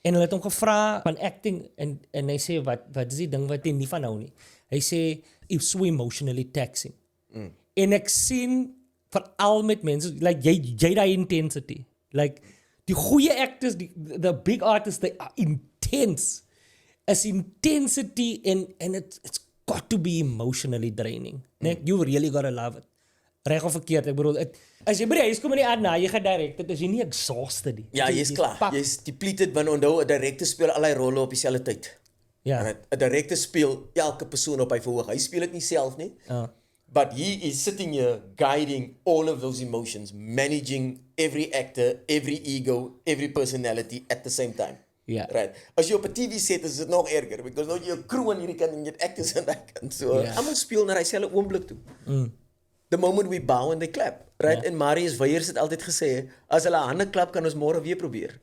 En hulle het hom gevra van acting en hy sê wat is die ding wat hy nie van hou nie. Hy sê it's so emotionally taxing. En ek sien veral met mense like jy daai intensity. Like die goeie actors, the big artists, they are intense. Is intensity and it's got to be emotionally draining. Nee, you really gotta love it. Reg of verkeerd, ek bedoel, as jy by die huis kom in die aand na, jy gaan direk, dit is jy nie exhausted nie. Ja, jy's klaar. Jy's depleted, want onthou 'n direkteur speel al die rolle op dieselfde tyd. Ja. 'n Direkteur speel elke persoon op hy verhoog. Hy speel dit nie self nie. But he is sitting here guiding all of those emotions, managing every actor, every ego, every personality at the same time. Ja. Right. As jy op 'n TV set is dit nog erger because nou jy 'n crew aan hierdie kant en jy het actors aan daai kant. So, almal speel na dieselfde oomblik toe. The moment we bow and they clap. Right? En Marius Weyers het altyd gesê, as hulle hande klap kan ons môre weer probeer.